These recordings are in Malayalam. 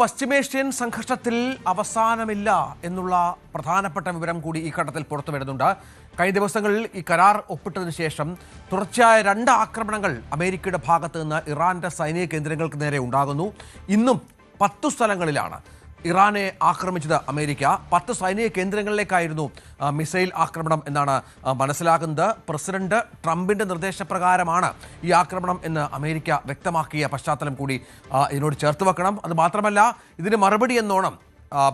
പശ്ചിമേഷ്യൻ സംഘർഷത്തിൽ അവസാനമില്ല എന്നുള്ള പ്രധാനപ്പെട്ട വിവരം കൂടി ഈ ഘട്ടത്തിൽ പുറത്തു വരുന്നുണ്ട്. കഴിഞ്ഞ ദിവസങ്ങളിൽ ഈ കരാർ ഒപ്പിട്ടതിനു ശേഷം തുടർച്ചയായ 2 ആക്രമണങ്ങൾ അമേരിക്കയുടെ ഭാഗത്ത് നിന്ന് ഇറാന്റെ സൈനിക കേന്ദ്രങ്ങൾക്ക് നേരെ ഉണ്ടാകുന്നു. ഇന്നും 10 സ്ഥലങ്ങളിലാണ് ഇറാനെ ആക്രമിച്ചത് അമേരിക്ക. 10 സൈനിക കേന്ദ്രങ്ങളിലേക്കായിരുന്നു മിസൈൽ ആക്രമണം എന്നാണ് മനസ്സിലാക്കുന്നത്. പ്രസിഡന്റ് ട്രംപിന്റെ നിർദ്ദേശപ്രകാരമാണ് ഈ ആക്രമണം എന്ന് അമേരിക്ക വ്യക്തമാക്കിയ പശ്ചാത്തലം കൂടി ഇതിനോട് ചേർത്ത് വെക്കണം. അത് മാത്രമല്ല, ഇതിന് മറുപടി എന്നോണം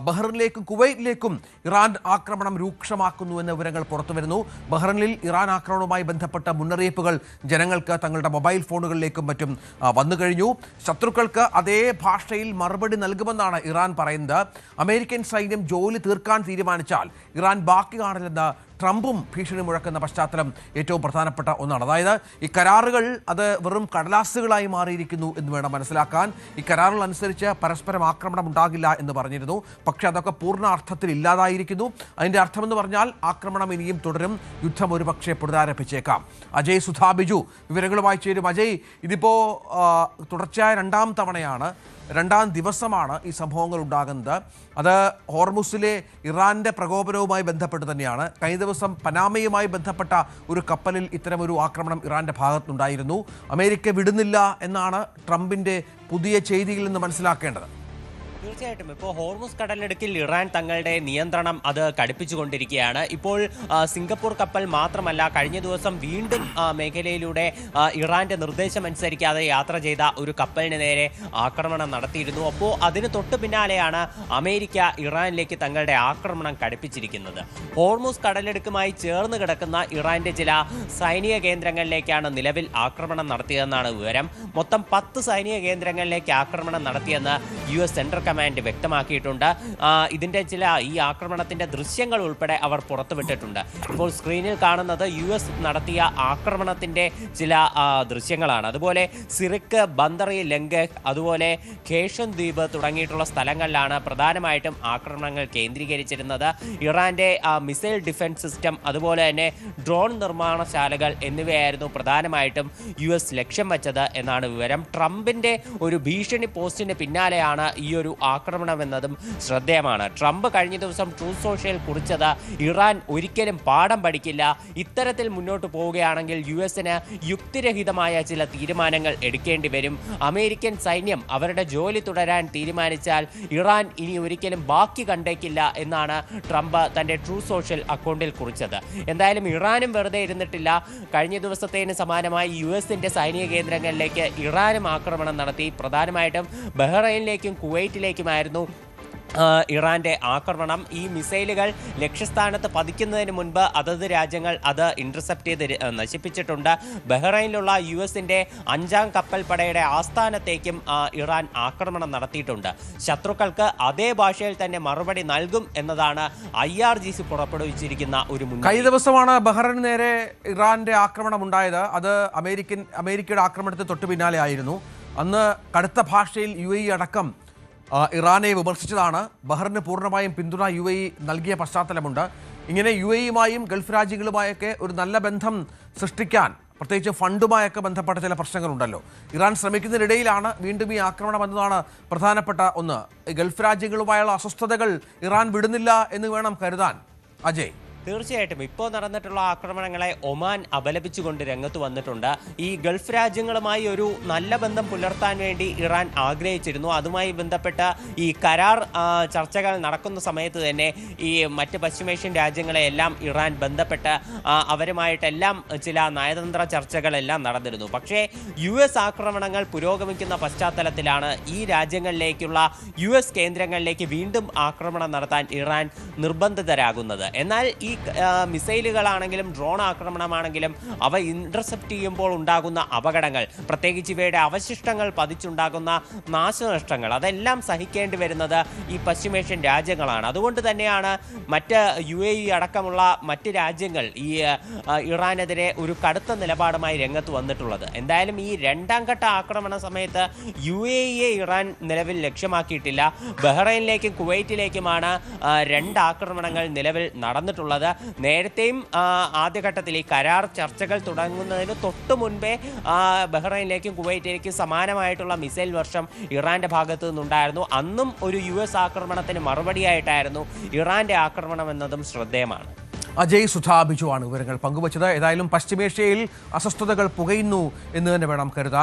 ബഹ്റിനിലേക്കും കുവൈറ്റിലേക്കും ഇറാൻ ആക്രമണം രൂക്ഷമാക്കുന്നു എന്ന വിവരങ്ങൾ പുറത്തുവരുന്നു. ബഹ്റിനിൽ ഇറാൻ ആക്രമണവുമായി ബന്ധപ്പെട്ട മുന്നറിയിപ്പുകൾ ജനങ്ങൾക്ക് തങ്ങളുടെ മൊബൈൽ ഫോണുകളിലേക്കും മറ്റും വന്നു കഴിഞ്ഞു. ശത്രുക്കൾക്ക് അതേ ഭാഷയിൽ മറുപടി നൽകുമെന്നാണ് ഇറാൻ പറയുന്നത്. അമേരിക്കൻ സൈന്യം ജോലി തീർക്കാൻ തീരുമാനിച്ചാൽ ഇറാൻ ബാക്കി കാണില്ലെന്ന് ട്രംപും ഭീഷണി മുഴക്കുന്ന പശ്ചാത്തലം ഏറ്റവും പ്രധാനപ്പെട്ട ഒന്നാണ്. അതായത് ഈ കരാറുകൾ അത് വെറും കടലാസുകളായി മാറിയിരിക്കുന്നു എന്ന് വേണം മനസ്സിലാക്കാൻ. ഈ കരാറുകൾ അനുസരിച്ച് പരസ്പരം ആക്രമണം ഉണ്ടാകില്ല എന്ന് പറഞ്ഞിരുന്നു. പക്ഷേ അതൊക്കെ പൂർണ്ണ അർത്ഥത്തിൽ ഇല്ലാതായിരിക്കുന്നു. അതിൻ്റെ അർത്ഥമെന്ന് പറഞ്ഞാൽ ആക്രമണം ഇനിയും തുടരും, യുദ്ധം ഒരുപക്ഷെ പുനരാരംഭിച്ചേക്കാം. അജയ് സുധാ ബിജു വിവരങ്ങളുമായി ചേരും. അജയ്, ഇതിപ്പോൾ തുടർച്ചയായ 2ാം തവണയാണ്, 2ാം ദിവസമാണ് ഈ സംഭവങ്ങൾ ഉണ്ടാകുന്നത്. അത് ഹോർമുസിലെ ഇറാന്റെ പ്രകോപനവുമായി ബന്ധപ്പെട്ട് തന്നെയാണ്. കഴിഞ്ഞ ദിവസം പനാമയുമായി ബന്ധപ്പെട്ട ഒരു കപ്പലിൽ ഇത്തരമൊരു ആക്രമണം ഇറാന്റെ ഭാഗത്തുണ്ടായിരുന്നു. അമേരിക്ക വിടുന്നില്ല എന്നാണ് ട്രംപിന്റെ പുതിയ ചെയ്തിയിൽ നിന്ന് മനസ്സിലാക്കേണ്ടത്. തീർച്ചയായിട്ടും ഇപ്പോൾ ഹോർമുസ് കടലിടുക്കിൽ ഇറാൻ തങ്ങളുടെ നിയന്ത്രണം അത് കടുപ്പിച്ചുകൊണ്ടിരിക്കുകയാണ്. ഇപ്പോൾ സിംഗപ്പൂർ കപ്പൽ മാത്രമല്ല, കഴിഞ്ഞ ദിവസം വീണ്ടും മേഖലയിലൂടെ ഇറാന്റെ നിർദ്ദേശം അനുസരിക്കാതെ യാത്ര ചെയ്ത ഒരു കപ്പലിന് നേരെ ആക്രമണം നടത്തിയിരുന്നു. അപ്പോൾ അതിന് തൊട്ടു പിന്നാലെയാണ് അമേരിക്ക ഇറാനിലേക്ക് തങ്ങളുടെ ആക്രമണം കടുപ്പിച്ചിരിക്കുന്നത്. ഹോർമുസ് കടലിടുക്കുമായി ചേർന്ന് കിടക്കുന്ന ഇറാന്റെ ചില സൈനിക കേന്ദ്രങ്ങളിലേക്കാണ് നിലവിൽ ആക്രമണം നടത്തിയതെന്നാണ് വിവരം. മൊത്തം 10 സൈനിക കേന്ദ്രങ്ങളിലേക്ക് ആക്രമണം നടത്തിയെന്ന് US സെൻട്രൽ കമാൻഡ് വ്യക്തമാക്കിയിട്ടുണ്ട്. ഇതിന്റെ ഈ ആക്രമണത്തിന്റെ ദൃശ്യങ്ങൾ ഉൾപ്പെടെ അവർ പുറത്തുവിട്ടിട്ടുണ്ട്. ഇപ്പോൾ സ്ക്രീനിൽ കാണുന്നത് US നടത്തിയ ആക്രമണത്തിന്റെ ചില ദൃശ്യങ്ങളാണ്. അതുപോലെ സിറിക്ക്, ബന്ദറി, ലംഗഹ്, അതുപോലെ ഖേഷൻ ദ്വീപ് തുടങ്ങിയിട്ടുള്ള സ്ഥലങ്ങളിലാണ് പ്രധാനമായിട്ടും ആക്രമണങ്ങൾ കേന്ദ്രീകരിച്ചിരുന്നത്. ഇറാന്റെ മിസൈൽ ഡിഫൻസ് സിസ്റ്റം, അതുപോലെ തന്നെ ഡ്രോൺ നിർമ്മാണശാലകൾ എന്നിവയായിരുന്നു പ്രധാനമായിട്ടും US ലക്ഷ്യം വെച്ചത് എന്നാണ് വിവരം. ട്രംപിന്റെ ഒരു ഭീഷണി പോസ്റ്റിന് പിന്നാലെയാണ് ഈ ഒരു ആക്രമണം എന്നതും ശ്രദ്ധേയമാണ്. ട്രംപ് കഴിഞ്ഞ ദിവസം ട്രൂത്ത് സോഷ്യൽ കുറിച്ചത് ഇറാൻ ഒരിക്കലും പാഠം പഠിക്കില്ല, ഇത്തരത്തിൽ മുന്നോട്ട് പോവുകയാണെങ്കിൽ US-ന് യുക്തിരഹിതമായ ചില തീരുമാനങ്ങൾ എടുക്കേണ്ടി വരും, അമേരിക്കൻ സൈന്യം അവരുടെ ജോലി തുടരാൻ തീരുമാനിച്ചാൽ ഇറാൻ ഇനി ഒരിക്കലും ബാക്കി കണ്ടേക്കില്ല എന്നാണ് ട്രംപ് തൻ്റെ ട്രൂത്ത് സോഷ്യൽ അക്കൗണ്ടിൽ കുറിച്ചത്. എന്തായാലും ഇറാനും വെറുതെ ഇരുന്നിട്ടില്ല. കഴിഞ്ഞ ദിവസത്തേന് സമാനമായി US-ന്റെ സൈനിക കേന്ദ്രങ്ങളിലേക്ക് ഇറാനും ആക്രമണം നടത്തി. പ്രധാനമായിട്ടും ബഹ്റൈനിലേക്കും കുവൈറ്റിലേക്കുമായിരുന്നു ഇറാന്റെ ആക്രമണം. ഈ മിസൈലുകൾ ലക്ഷ്യസ്ഥാനത്ത് പതിക്കുന്നതിന് മുൻപ് അതത് രാജ്യങ്ങൾ അത് ഇന്റർസെപ്റ്റ് ചെയ്ത് നശിപ്പിച്ചിട്ടുണ്ട്. ബഹ്റൈനിലുള്ള US-ന്റെ 5ാം കപ്പൽ പടയുടെ ആസ്ഥാനത്തേക്കും ഇറാൻ ആക്രമണം നടത്തിയിട്ടുണ്ട്. ശത്രുക്കൾക്ക് അതേ ഭാഷയിൽ തന്നെ മറുപടി നൽകും എന്നതാണ് IRGC പുറപ്പെടുവിച്ചിരിക്കുന്ന ഒരു മുന്നറിയിപ്പ്. കഴിഞ്ഞ ദിവസമാണ് ബഹ്റൈന് നേരെ ഇറാന്റെ ആക്രമണം ഉണ്ടായത്. അത് അമേരിക്കയുടെ ആക്രമണത്തിന് തൊട്ടു പിന്നാലെ ആയിരുന്നു. അന്ന് കടുത്ത ഭാഷയിൽ UAE അടക്കം ഇറാനെ വിമർശിച്ചതാണ്. ബഹ്റിന് പൂർണ്ണമായും പിന്തുണ UAE നൽകിയ പശ്ചാത്തലമുണ്ട്. ഇങ്ങനെ UAE-യുമായും ഗൾഫ് രാജ്യങ്ങളുമായൊക്കെ ഒരു നല്ല ബന്ധം സൃഷ്ടിക്കാൻ, പ്രത്യേകിച്ച് ഫണ്ടുമായൊക്കെ ബന്ധപ്പെട്ട ചില പ്രശ്നങ്ങളുണ്ടല്ലോ. ഇറാൻ ശ്രമിക്കുന്നതിനിടയിലാണ് വീണ്ടും ഈ ആക്രമണം എന്നതാണ് പ്രധാനപ്പെട്ട ഒന്ന്. ഗൾഫ് രാജ്യങ്ങളുമായുള്ള അസ്വസ്ഥതകൾ ഇറാൻ വിടുന്നില്ല എന്ന് വേണം കരുതാൻ. അജയ്, തീർച്ചയായിട്ടും ഇപ്പോൾ നടന്നിട്ടുള്ള ആക്രമണങ്ങളെ ഒമാൻ അപലപിച്ചുകൊണ്ട് രംഗത്ത് വന്നിട്ടുണ്ട്. ഈ ഗൾഫ് രാജ്യങ്ങളുമായി ഒരു നല്ല ബന്ധം പുലർത്താൻ വേണ്ടി ഇറാൻ ആഗ്രഹിച്ചിരുന്നു. അതുമായി ബന്ധപ്പെട്ട ഈ കരാർ ചർച്ചകൾ നടക്കുന്ന സമയത്ത് തന്നെ ഈ മറ്റ് പശ്ചിമേഷ്യൻ രാജ്യങ്ങളെയെല്ലാം ഇറാൻ ബന്ധപ്പെട്ട് അവരുമായിട്ടെല്ലാം ചില നയതന്ത്ര ചർച്ചകളെല്ലാം നടന്നിരുന്നു. പക്ഷേ US ആക്രമണങ്ങൾ പുരോഗമിക്കുന്ന പശ്ചാത്തലത്തിലാണ് ഈ രാജ്യങ്ങളിലേക്കുള്ള US കേന്ദ്രങ്ങളിലേക്ക് വീണ്ടും ആക്രമണം നടത്താൻ ഇറാൻ നിർബന്ധിതരാകുന്നത്. എന്നാൽ ഈ മിസൈലുകളാണെങ്കിലും ഡ്രോൺ ആക്രമണമാണെങ്കിലും അവ ഇന്റർസെപ്റ്റ് ചെയ്യുമ്പോൾ ഉണ്ടാകുന്ന അപകടങ്ങൾ, പ്രത്യേകിച്ച് ഇവയുടെ അവശിഷ്ടങ്ങൾ പതിച്ചുണ്ടാകുന്ന നാശനഷ്ടങ്ങൾ, അതെല്ലാം സഹിക്കേണ്ടി വരുന്നത് ഈ പശ്ചിമേഷ്യൻ രാജ്യങ്ങളാണ്. അതുകൊണ്ട് തന്നെയാണ് മറ്റ് UAE അടക്കമുള്ള മറ്റ് രാജ്യങ്ങൾ ഈ ഇറാനെതിരെ ഒരു കടുത്ത നിലപാടുമായി രംഗത്ത് വന്നിട്ടുള്ളത്. എന്തായാലും ഈ 2ാം ഘട്ട ആക്രമണ സമയത്ത് UAE-യെ ഇറാൻ നിലവിൽ ലക്ഷ്യമാക്കിയിട്ടില്ല. ബഹ്റൈനിലേക്കും കുവൈറ്റിലേക്കുമാണ് 2 ആക്രമണങ്ങൾ നിലവിൽ നടന്നിട്ടുള്ളത്. എന്നുള്ളത്. നേരത്തെയും ആദ്യഘട്ടത്തിൽ ഈ കരാർ ചർച്ചകൾ തുടങ്ങുന്നതിന് തൊട്ട് മുൻപേ ബഹ്റൈനിലേക്കും കുവൈറ്റിലേക്കും സമാനമായിട്ടുള്ള മിസൈൽ വർഷം ഇറാന്റെ ഭാഗത്തു നിന്നുണ്ടായിരുന്നു. അന്നും ഒരു US ആക്രമണത്തിന് മറുപടിയായിട്ടായിരുന്നു ഇറാന്റെ ആക്രമണം എന്നതും ശ്രദ്ധേയമാണ്. അജയ് സുധാ ബിജു ആണ് വിവരങ്ങൾ പങ്കുവച്ചത്. ഏതായാലും പശ്ചിമേഷ്യയിൽ അസ്വസ്ഥതകൾ പുകയുന്നു എന്ന് തന്നെ വേണം കരുതാൻ.